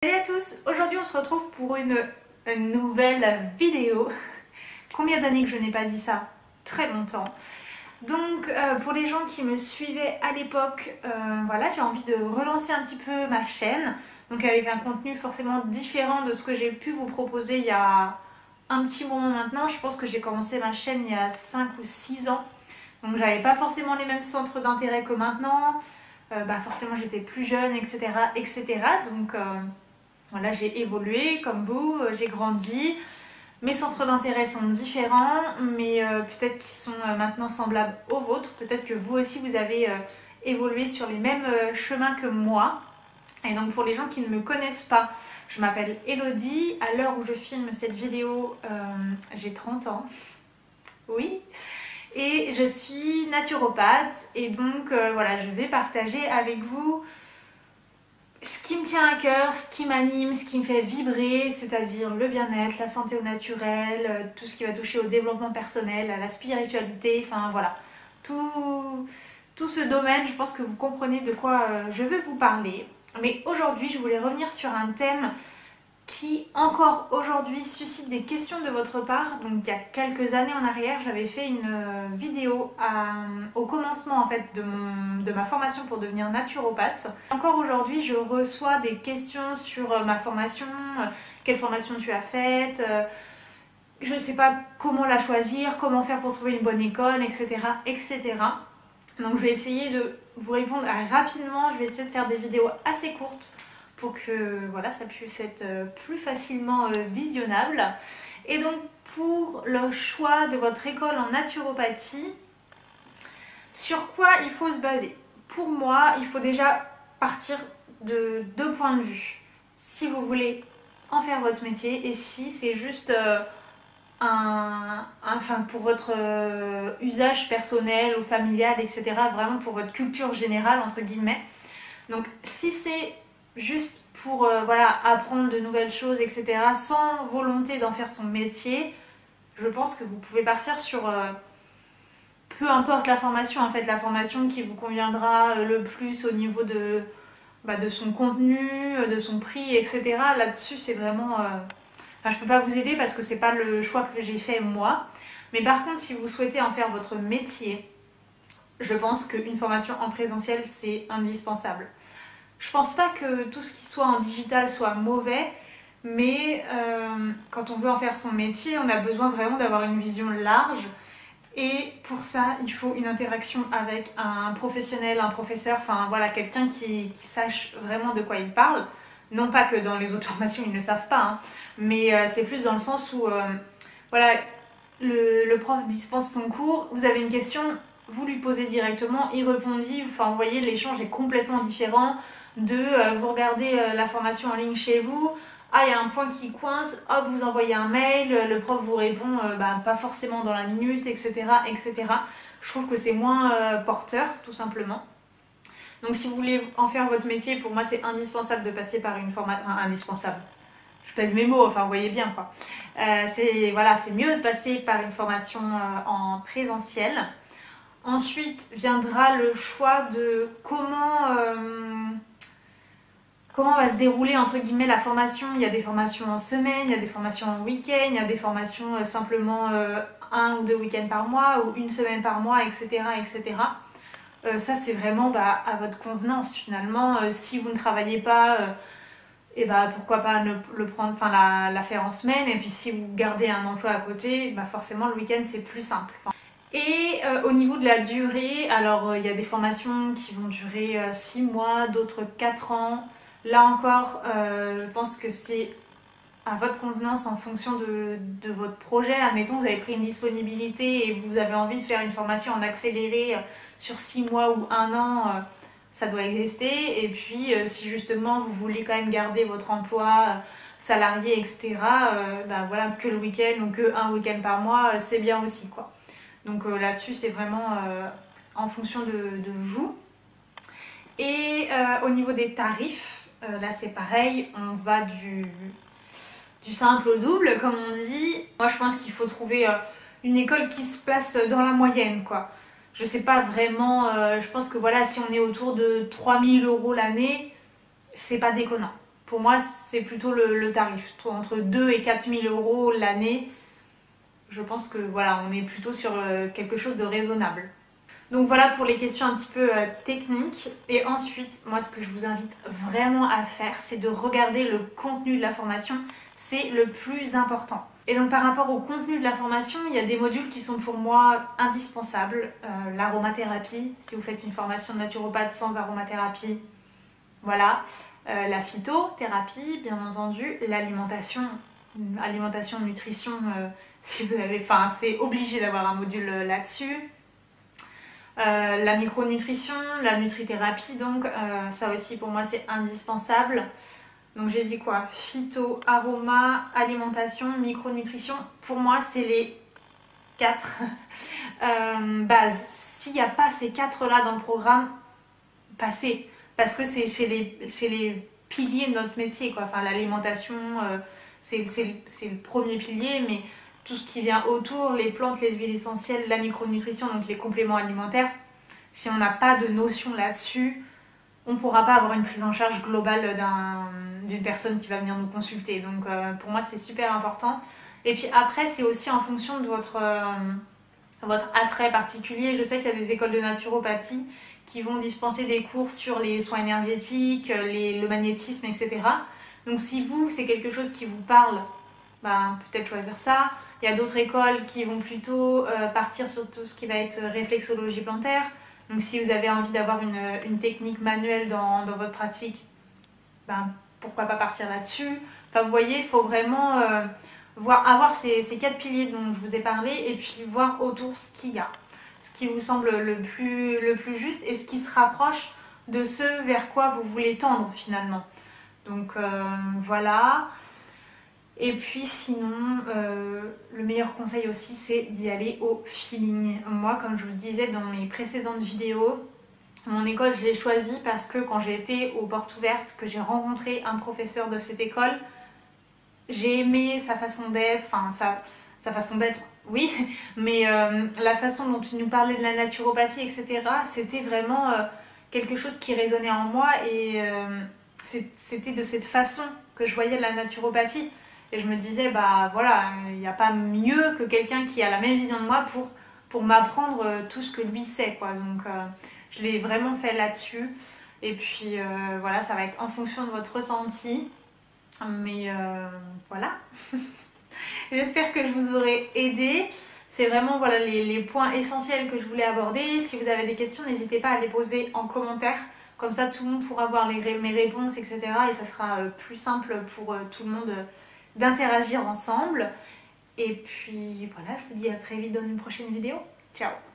Salut à tous, aujourd'hui on se retrouve pour une nouvelle vidéo. Combien d'années que je n'ai pas dit ça? Très longtemps. Donc pour les gens qui me suivaient à l'époque, voilà, j'ai envie de relancer un petit peu ma chaîne. Donc avec un contenu forcément différent de ce que j'ai pu vous proposer il y a un petit moment maintenant. Je pense que j'ai commencé ma chaîne il y a 5 ou 6 ans. Donc j'avais pas forcément les mêmes centres d'intérêt que maintenant. Forcément j'étais plus jeune, etc. etc. Donc voilà, j'ai évolué comme vous, j'ai grandi. Mes centres d'intérêt sont différents, mais peut-être qu'ils sont maintenant semblables aux vôtres. Peut-être que vous aussi, vous avez évolué sur les mêmes chemins que moi. Et donc pour les gens qui ne me connaissent pas, je m'appelle Elodie. À l'heure où je filme cette vidéo, j'ai 30 ans. Oui. Et je suis naturopathe. Et donc voilà, je vais partager avec vous ce qui me tient à cœur, ce qui m'anime, ce qui me fait vibrer, c'est-à-dire le bien-être, la santé au naturel, tout ce qui va toucher au développement personnel, à la spiritualité, enfin voilà. Tout ce domaine, je pense que vous comprenez de quoi je veux vous parler. Mais aujourd'hui, je voulais revenir sur un thème qui encore aujourd'hui suscite des questions de votre part. Donc il y a quelques années en arrière, j'avais fait une vidéo au commencement en fait de ma formation pour devenir naturopathe. Encore aujourd'hui, je reçois des questions sur ma formation, quelle formation tu as faite, je ne sais pas comment la choisir, comment faire pour trouver une bonne école, etc. etc. Donc je vais essayer de vous répondre rapidement, je vais essayer de faire des vidéos assez courtes pour que voilà, ça puisse être plus facilement visionnable. Et donc pour le choix de votre école en naturopathie, sur quoi il faut se baser? Pour moi, il faut déjà partir de deux points de vue. Si vous voulez en faire votre métier et si c'est juste pour votre usage personnel ou familial, etc. Vraiment pour votre culture générale, entre guillemets. Donc si c'est juste pour apprendre de nouvelles choses, etc., sans volonté d'en faire son métier, je pense que vous pouvez partir sur peu importe la formation, en fait, la formation qui vous conviendra le plus au niveau de son contenu, de son prix, etc. Là-dessus, c'est vraiment... je peux pas vous aider parce que c'est pas le choix que j'ai fait moi. Mais par contre, si vous souhaitez en faire votre métier, je pense qu'une formation en présentiel, c'est indispensable. Je pense pas que tout ce qui soit en digital soit mauvais, mais quand on veut en faire son métier, on a besoin vraiment d'avoir une vision large. Et pour ça, il faut une interaction avec un professionnel, un professeur, enfin voilà, quelqu'un qui sache vraiment de quoi il parle. Non pas que dans les autres formations, ils ne savent pas, hein, mais c'est plus dans le sens où voilà, le prof dispense son cours, vous avez une question, vous lui posez directement, il répondit, enfin vous voyez, l'échange est complètement différent de vous regardez la formation en ligne chez vous, ah, il y a un point qui coince, hop, vous envoyez un mail, le prof vous répond pas forcément dans la minute, etc. etc. Je trouve que c'est moins porteur, tout simplement. Donc si vous voulez en faire votre métier, pour moi c'est indispensable de passer par une formation... indispensable. Je pèse mes mots, enfin vous voyez bien quoi. C'est mieux de passer par une formation en présentiel. Ensuite viendra le choix de comment va se dérouler entre guillemets la formation. Il y a des formations en semaine, il y a des formations en week-end, il y a des formations simplement 1 ou 2 week-ends par mois ou une semaine par mois, etc. etc. Ça c'est vraiment à votre convenance finalement. Si vous ne travaillez pas, pourquoi pas le prendre, la faire en semaine, et puis si vous gardez un emploi à côté, forcément le week-end c'est plus simple. Et au niveau de la durée, alors il y a des formations qui vont durer 6 mois, d'autres 4 ans. Là encore, je pense que c'est à votre convenance en fonction de votre projet. Admettons, vous avez pris une disponibilité et vous avez envie de faire une formation en accéléré sur 6 mois ou 1 an, ça doit exister. Et puis, si justement vous voulez quand même garder votre emploi salarié, etc., que le week-end ou que un week-end par mois, c'est bien aussi, quoi. Donc là-dessus, c'est vraiment en fonction de vous. Et au niveau des tarifs, là c'est pareil, on va du simple au double, comme on dit. Moi, je pense qu'il faut trouver une école qui se place dans la moyenne, quoi. Je sais pas vraiment, je pense que voilà, si on est autour de 3 000 € l'année, c'est pas déconnant. pour moi c'est plutôt le tarif. Entre 2 et 4 000 euros l'année, je pense que voilà, on est plutôt sur quelque chose de raisonnable. Donc voilà pour les questions un petit peu techniques. Et ensuite, moi ce que je vous invite vraiment à faire, c'est de regarder le contenu de la formation. C'est le plus important. Et donc par rapport au contenu de la formation, il y a des modules qui sont pour moi indispensables. L'aromathérapie, si vous faites une formation de naturopathe sans aromathérapie, voilà. La phytothérapie, bien entendu. L'alimentation, nutrition, si vous avez, enfin c'est obligé d'avoir un module là-dessus. La micronutrition, la nutrithérapie, donc ça aussi pour moi c'est indispensable. Donc j'ai dit quoi? Phyto, aroma, alimentation, micronutrition. Pour moi c'est les 4 bases. S'il n'y a pas ces 4 là dans le programme, passez. Parce que c'est les piliers de notre métier, quoi. Enfin, l'alimentation, c'est le premier pilier, mais tout ce qui vient autour, les plantes, les huiles essentielles, la micronutrition, donc les compléments alimentaires, si on n'a pas de notion là-dessus, on ne pourra pas avoir une prise en charge globale d'une personne qui va venir nous consulter. Donc pour moi, c'est super important. Et puis après, c'est aussi en fonction de votre attrait particulier. Je sais qu'il y a des écoles de naturopathie qui vont dispenser des cours sur les soins énergétiques, le magnétisme, etc. Donc si vous, c'est quelque chose qui vous parle, ben, peut-être choisir ça. Il y a d'autres écoles qui vont plutôt partir sur tout ce qui va être réflexologie plantaire. Donc si vous avez envie d'avoir une technique manuelle dans votre pratique, ben, pourquoi pas partir là-dessus. Enfin, vous voyez, il faut vraiment avoir ces 4 piliers dont je vous ai parlé et puis voir autour ce qu'il y a. Ce qui vous semble le plus juste et ce qui se rapproche de ce vers quoi vous voulez tendre finalement. Donc voilà. Et puis sinon, le meilleur conseil aussi, c'est d'y aller au feeling. Moi, comme je vous disais dans mes précédentes vidéos, mon école, je l'ai choisie parce que quand j'ai été aux portes ouvertes, que j'ai rencontré un professeur de cette école, j'ai aimé sa façon d'être, enfin sa façon d'être, oui, mais la façon dont il nous parlait de la naturopathie, etc., c'était vraiment quelque chose qui résonnait en moi et c'était de cette façon que je voyais la naturopathie. Et je me disais, bah voilà, il n'y a pas mieux que quelqu'un qui a la même vision de moi pour m'apprendre tout ce que lui sait, quoi. Donc je l'ai vraiment fait là-dessus. Et puis voilà, ça va être en fonction de votre ressenti. Mais voilà. J'espère que je vous aurai aidé. C'est vraiment voilà, les points essentiels que je voulais aborder. Si vous avez des questions, n'hésitez pas à les poser en commentaire. Comme ça, tout le monde pourra voir mes réponses, etc. Et ça sera plus simple pour tout le monde d'interagir ensemble. Et puis voilà, je vous dis à très vite dans une prochaine vidéo. Ciao!